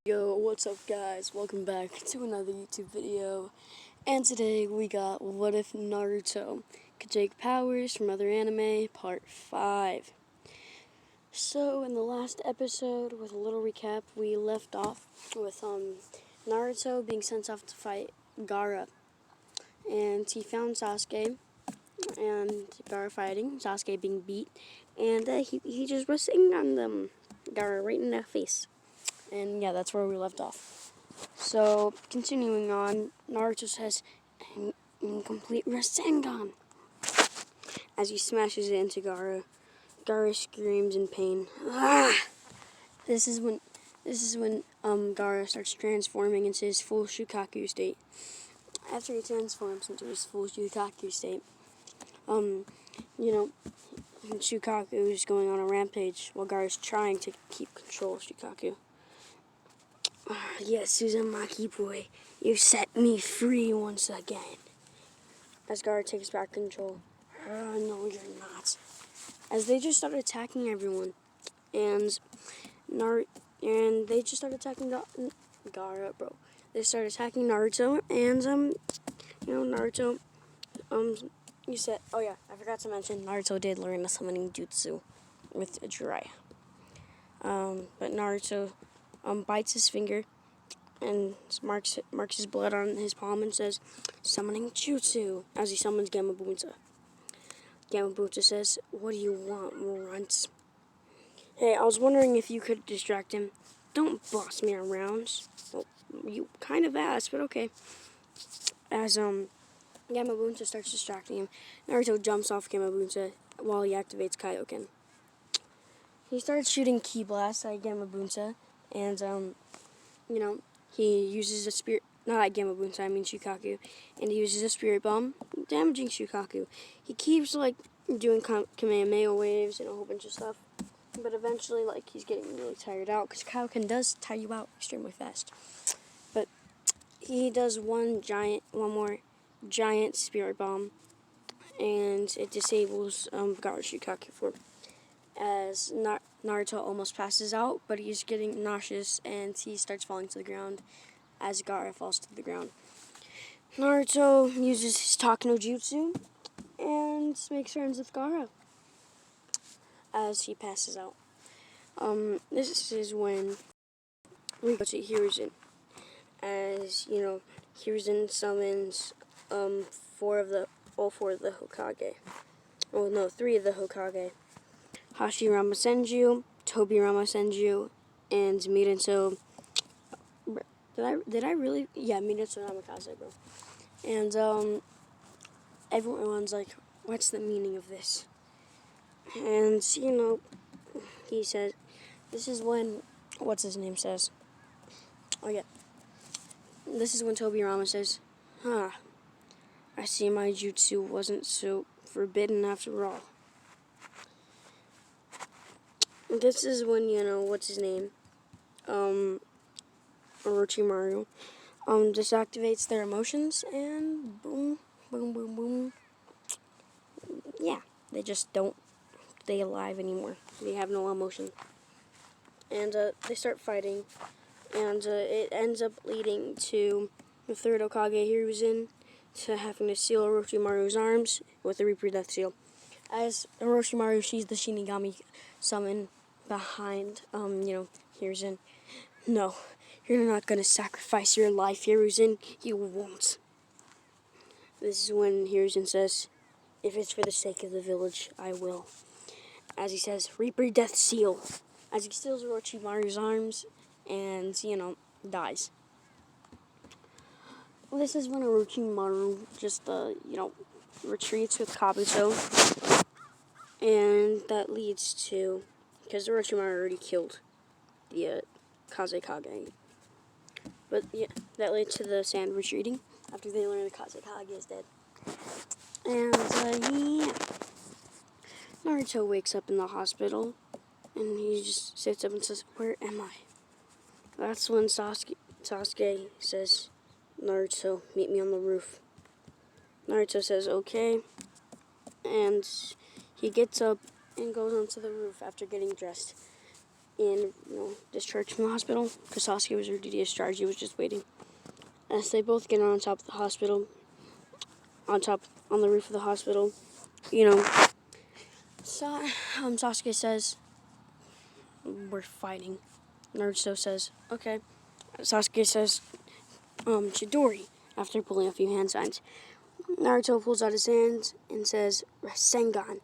Yo, what's up guys? Welcome back to another YouTube video. And today we got What If Naruto Could Take Powers from Other Anime, Part 5. So, in the last episode, with a little recap, we left off with Naruto being sent off to fight Gaara. And he found Sasuke, and Gaara fighting, Sasuke being beat. And he just was sitting on Gaara right in the face. And yeah, that's where we left off. So, continuing on, Naruto says, "Incomplete Rasengan," as he smashes it into Gaara. Gaara screams in pain. Ah! This is when Gaara starts transforming into his full Shukaku state. After he transforms into his full Shukaku state, Shukaku is going on a rampage while Gaara's trying to keep control of Shukaku. Yes, Uzumaki boy, you set me free once again. As Gaara takes back control. No, you're not. As they just started attacking everyone, and they just started attacking Gaara, bro. They started attacking Naruto, and Naruto, you said, oh yeah, I forgot to mention, Naruto did learn a summoning jutsu with Jiraiya. But Naruto, bites his finger and marks his blood on his palm and says, "Summoning jutsu," as he summons Gamabunta. Gamabunta says, "What do you want, Runt?" Hey, I was wondering if you could distract him. Don't boss me around. Well, you kind of asked, but okay. As Gamabunta starts distracting him, Naruto jumps off Gamabunta while he activates Kaioken. He starts shooting ki blasts at Gamabunta, and he uses a spirit, not at Gamabunta, I mean Shukaku, and he uses a spirit bomb, damaging Shukaku. He keeps, doing Kamehameha waves and a whole bunch of stuff, but eventually, he's getting really tired out, because Kaioken does tire you out extremely fast. But he does one more giant spirit bomb, and it disables Gaara Shukaku form. As Naruto almost passes out, but he's getting nauseous, and he starts falling to the ground as Gaara falls to the ground. Naruto uses his Takano Jutsu and makes friends with Gaara as he passes out. This is when we go to Hiruzen. As, Hiruzen summons all four of the Hokage. Well, no, 3 of the Hokage. Hashirama Senju, Tobirama Senju, and Minato. Did I really? Yeah, Minato Namikaze, bro. And everyone's like, "What's the meaning of this?" And he says, "This is when what's his name says." Oh yeah, this is when Tobirama says, "Huh, I see my jutsu wasn't so forbidden after all." This is when what's his name, Orochimaru, disactivates their emotions, and boom, boom, boom, boom. Yeah, they just don't stay alive anymore. They have no emotion. And they start fighting, and it ends up leading to the 3rd Hokage Hiruzen to having to seal Orochimaru's arms with the Reaper Death Seal. As Orochimaru sees the Shinigami summon behind, Hiruzen. "No, you're not gonna sacrifice your life, Hiruzen. You won't." This is when Hiruzen says, "If it's for the sake of the village, I will." As he says, "Reaper Death Seal," as he steals Orochimaru's arms and, dies. This is when Orochimaru just, retreats with Kabuto, and that leads to, because Orochimaru already killed the Kazekage. But yeah, that led to the Sand retreating after they learn the Kazekage is dead. And Naruto wakes up in the hospital, and he just sits up and says, "Where am I?" That's when Sasuke says, "Naruto, meet me on the roof." Naruto says, "Okay," and he gets up and goes onto the roof after getting dressed. and discharged from the hospital because Sasuke was already discharged. He was just waiting. As they both get on top of the hospital, on the roof of the hospital, Sasuke says, "We're fighting." Naruto says, "Okay." Sasuke says, "Chidori," after pulling a few hand signs. Naruto pulls out his hands and says, "Rasengan,"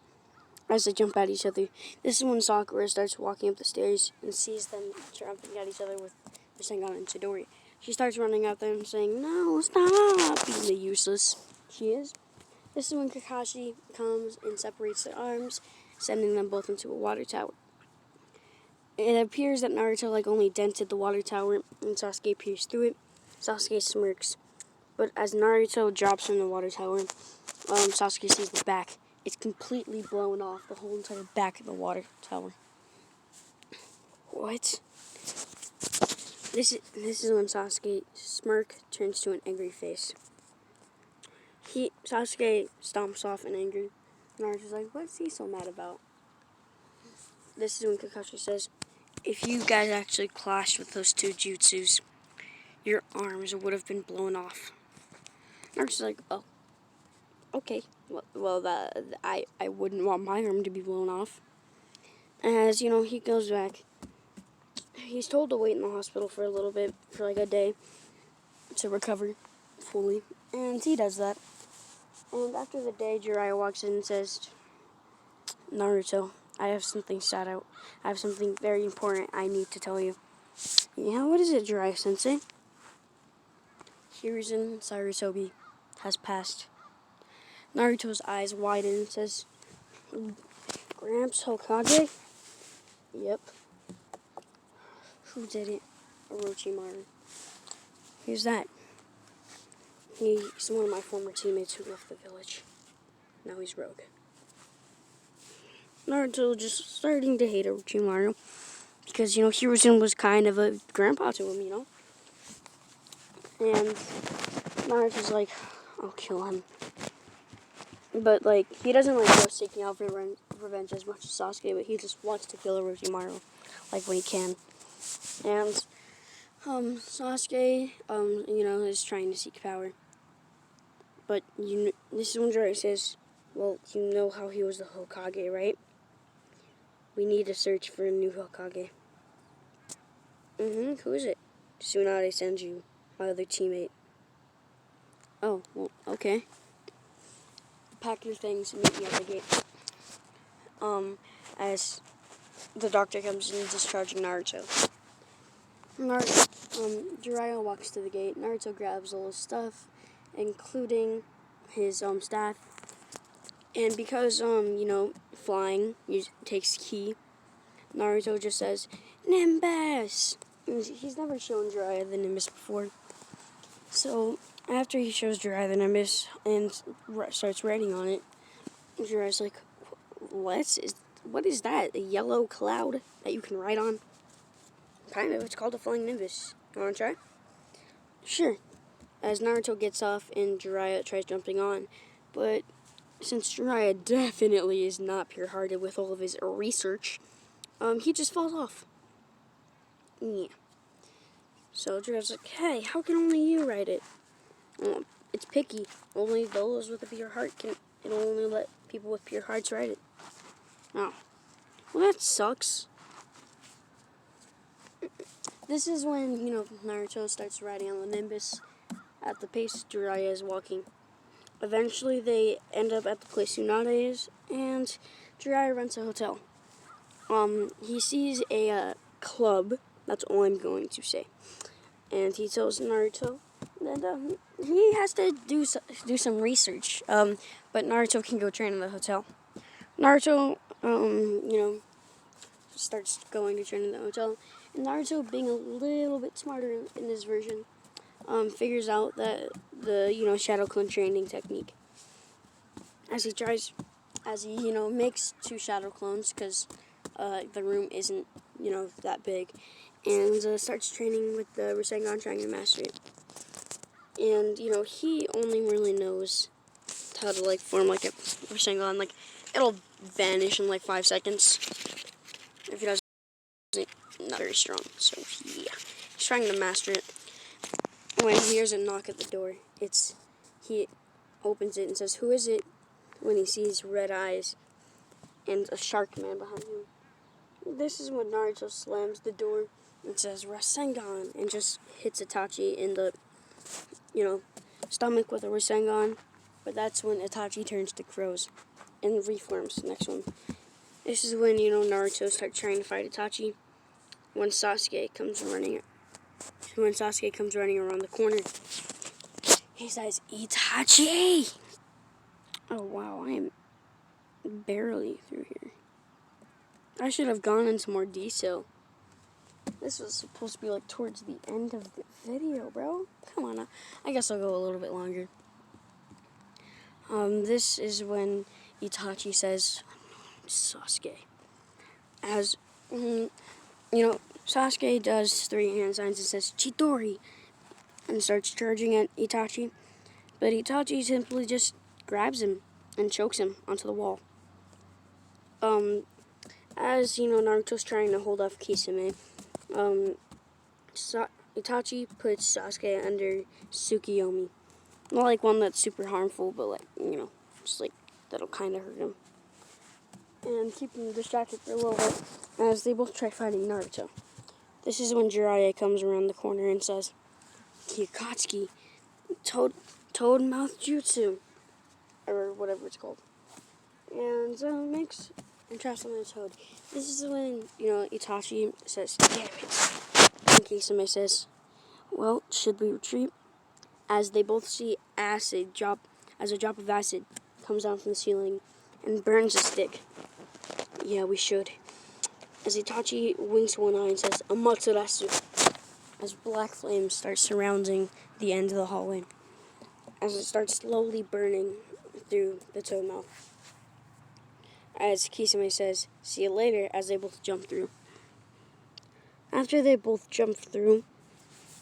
as they jump at each other. This is when Sakura starts walking up the stairs and sees them jumping at each other with Rasengan and Chidori. She starts running at them saying, "No, stop!" Being useless she is. This is when Kakashi comes and separates their arms, sending them both into a water tower. It appears that Naruto only dented the water tower and Sasuke pierced through it. Sasuke smirks. But as Naruto drops from the water tower, Sasuke sees the back. It's completely blown off, the whole entire back of the water tower. What? This is when Sasuke's smirk turns to an angry face. Sasuke stomps off in anger. Naruto's like, "What's he so mad about?" This is when Kakashi says, "If you guys actually clashed with those two jutsus, your arms would have been blown off." Naruto's like, "Oh, okay. Well, I wouldn't want my arm to be blown off." As he goes back. He's told to wait in the hospital for a little bit, for a day, to recover fully, and he does that. And after the day, Jiraiya walks in and says, "Naruto, I have something I have something very important I need to tell you." "Yeah, what is it, Jiraiya-sensei?" "Hiruzen Sarutobi has passed." Naruto's eyes widen and says, "Gramps Hokage?" "Yep." "Who did it?" "Orochimaru." "Who's that?" "He's one of my former teammates who left the village. Now he's rogue." Naruto just starting to hate Orochimaru because, Hiruzen was kind of a grandpa to him, And Naruto's like, "I'll kill him." But, he doesn't, go seeking out revenge as much as Sasuke, but he just wants to kill Orochimaru, when he can. And, Sasuke, is trying to seek power. But, this is when Jiraiya says, "Well, you know how he was the Hokage, right? We need to search for a new Hokage." "Who is it?" "Tsunade Senju, my other teammate." "Oh, well, okay. Pack your things and meet me at the gate." As the doctor comes in discharging Naruto. Jiraiya walks to the gate. Naruto grabs all his stuff, including his staff. And because flying takes ki, Naruto just says, "Nimbus!" He's never shown Jiraiya the Nimbus before. So after he shows Jiraiya the Nimbus and starts writing on it, Jiraiya's like, "What is that? A yellow cloud that you can write on?" "Kind of. It's called a flying Nimbus. You want to try?" "Sure." As Naruto gets off and Jiraiya tries jumping on, but since Jiraiya definitely is not pure-hearted with all of his research, he just falls off. Yeah. So Jiraiya's like, "Hey, how can only you write it?" "Well, it's picky. Only those with a pure heart it'll only let people with pure hearts write it." "Oh. Well, that sucks." This is when, Naruto starts riding on the Nimbus at the pace Jiraiya is walking. Eventually, they end up at the place Tsunade is, and Jiraiya rents a hotel. He sees a club, that's all I'm going to say. And he tells Naruto that he has to do some research, but Naruto can go train in the hotel. Naruto, starts going to train in the hotel, and Naruto, being a little bit smarter in this version, figures out that the shadow clone training technique. As he makes 2 shadow clones because the room isn't that big, and starts training with the Rasengan, trying to master it. And he only really knows how to form a Rasengan. It'll vanish in 5 seconds if he doesn't not very strong. So yeah, he's trying to master it. When he hears a knock at the door, he opens it and says, "Who is it?" When he sees red eyes and a shark man behind him. This is when Naruto slams the door and says Rasengan and just hits Itachi in the, stomach with a Rasengan. But that's when Itachi turns to crows and reforms. Next one. This is when, Naruto starts trying to fight Itachi. When Sasuke comes running around the corner, he says, "Itachi!" Oh wow, I am barely through here. I should have gone into more detail. This was supposed to be like towards the end of the video, bro. Come on, I guess I'll go a little bit longer. This is when Itachi says, Sasuke. As, Sasuke does 3 hand signs and says, Chidori, and starts charging at Itachi. But Itachi simply just grabs him and chokes him onto the wall. As, Naruto's trying to hold off Kisame, Itachi puts Sasuke under Tsukiyomi. Not like one that's super harmful, but like, just like that'll kind of hurt him. And keep him distracted for a little bit as they both try fighting Naruto. This is when Jiraiya comes around the corner and says, Kiyokatsuki, Toad Mouth Jutsu, or whatever it's called. And makes and traps on the toad. This is when, Itachi says, damn it. And Kisame says, well, should we retreat? As they both see a drop of acid comes down from the ceiling and burns a stick. Yeah, we should. As Itachi winks one eye and says, Amaterasu, as black flames start surrounding the end of the hallway, as it starts slowly burning through the toad mouth. As Kisame says, see you later, as they both jump through. After they both jump through,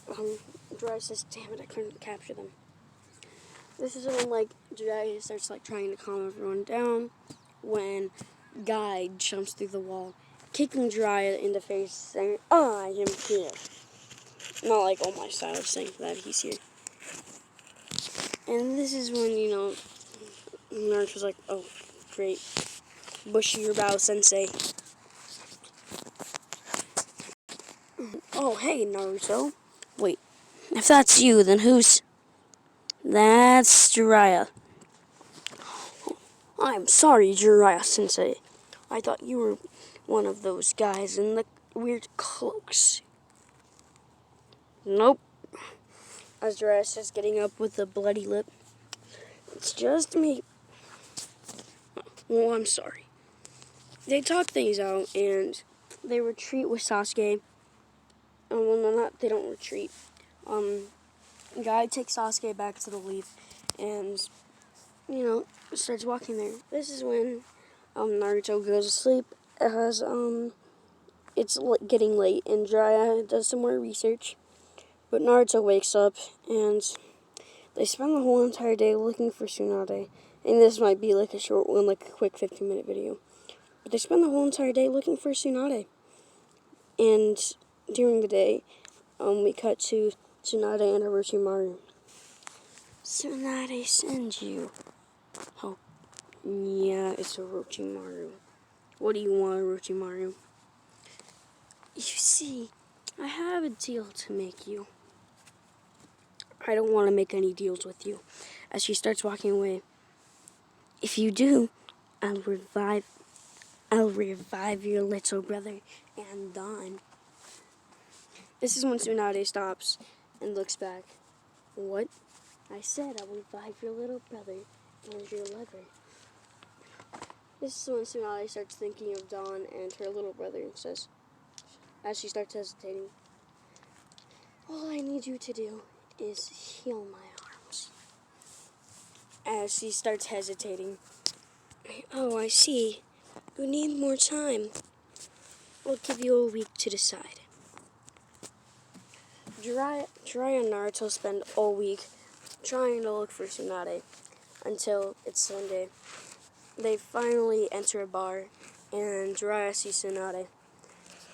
Jiraiya says, damn it, I couldn't capture them. This is when, Jiraiya starts, trying to calm everyone down, when Guy jumps through the wall, kicking Jiraiya in the face, saying, I am here. Not like All My style, saying that he's here. And this is when, Naruto's like, oh, great. Bushiroad Sensei. Oh, hey, Naruto. Wait, if that's you, then who's... That's Jiraiya. I'm sorry, Jiraiya Sensei. I thought you were one of those guys in the weird cloaks. Nope. As Jiraiya says, getting up with a bloody lip. It's just me. Well, I'm sorry. They talk things out, and they retreat with Sasuke. They don't retreat. Guy takes Sasuke back to the leaf, and, starts walking there. This is when, Naruto goes to sleep, as, it's getting late, and Jiraiya does some more research. But Naruto wakes up, and they spend the whole entire day looking for Tsunade. And this might be a short one, a quick 15-minute video. But they spend the whole entire day looking for Tsunade. And during the day, we cut to Tsunade and Orochimaru. Tsunade sends you. Oh, yeah, it's Orochimaru. What do you want, Orochimaru? You see, I have a deal to make you. I don't want to make any deals with you. As she starts walking away. If you do, I'll revive your little brother and Dawn. This is when Tsunade stops and looks back. What? I said I'll revive your little brother and your lover. This is when Tsunade starts thinking of Dawn and her little brother and says, as she starts hesitating, all I need you to do is heal my arms. As she starts hesitating, oh, I see. You need more time. I'll give you a week to decide. Jiraiya and Naruto spend all week trying to look for Tsunade until it's Sunday. They finally enter a bar, and Jiraiya sees Tsunade.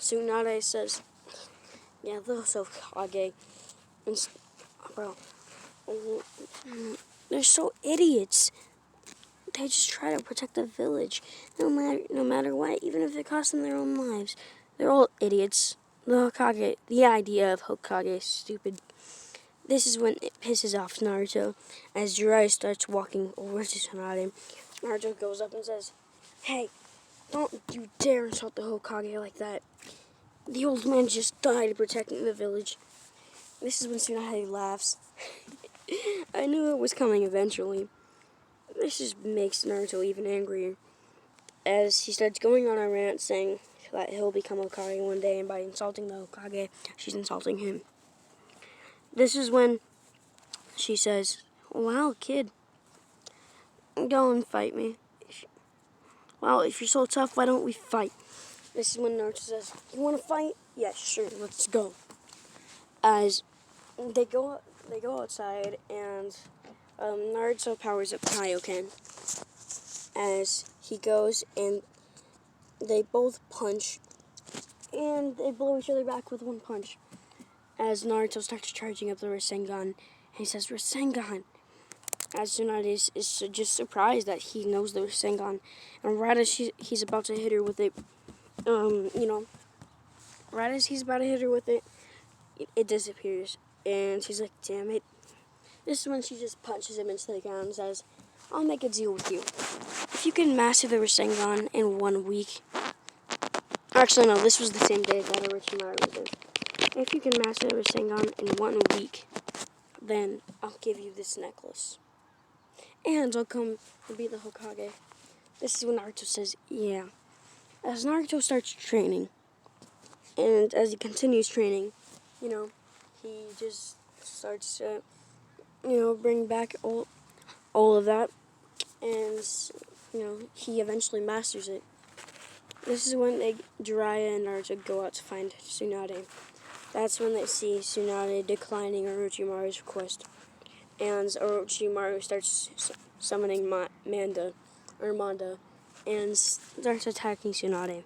Tsunade says, yeah, those Hokage, and, bro, they're so idiots. They just try to protect the village, no matter what, even if it costs them their own lives. They're all idiots. The idea of Hokage is stupid. This is when it pisses off Naruto, as Jiraiya starts walking over to Tsunade. Naruto goes up and says, "Hey, don't you dare insult the Hokage like that. The old man just died protecting the village." This is when Tsunade laughs. I knew it was coming eventually. This just makes Naruto even angrier, as he starts going on a rant saying that he'll become Hokage one day, and by insulting the Hokage, she's insulting him. This is when she says, "Wow, kid, go and fight me. Well, if you're so tough, why don't we fight?" This is when Naruto says, "You want to fight? Yeah, sure, let's go." As they go outside, and Naruto powers up Kaioken. As he goes, and they both punch, and they blow each other back with one punch. As Naruto starts charging up the Rasengan, and he says, "Rasengan!" As Tsunade is just surprised that he knows the Rasengan, and right as he's about to hit her with it, right as he's about to hit her with it, it disappears. And she's like, "Damn it." This is when she just punches him into the ground and says, "I'll make a deal with you. If you can master the Rasengan in 1 week..." Actually, no, this was the same day that Orochimaru was in. "If you can master the Rasengan in 1 week, then I'll give you this necklace. And I'll come and be the Hokage." This is when Naruto says, "Yeah." As Naruto starts training, and as he continues training, he just starts to, bring back all of that, and, he eventually masters it. This is when Jiraiya and Naruto go out to find Tsunade. That's when they see Tsunade declining Orochimaru's request, and Orochimaru starts summoning Manda, and starts attacking Tsunade.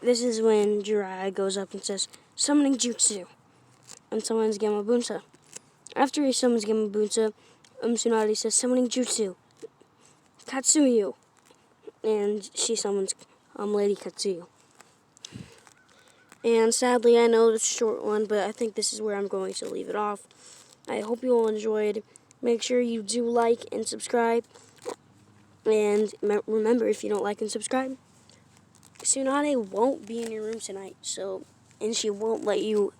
This is when Jiraiya goes up and says, "Summoning Jutsu," and summons Gamabunsa. After he summons Gamabunsa, Tsunade says, "Summoning Jutsu, Katsuyu," and she summons Lady Katsuyu. And sadly, I know it's a short one, but I think this is where I'm going to leave it off. I hope you all enjoyed. Make sure you do like and subscribe. And remember, if you don't like and subscribe, Tsunade won't be in your room tonight. And she won't let you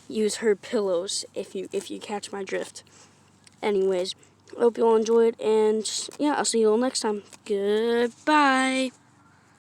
use her pillows if you catch my drift. Anyways, I hope you all enjoyed, and yeah, I'll see you all next time. Goodbye.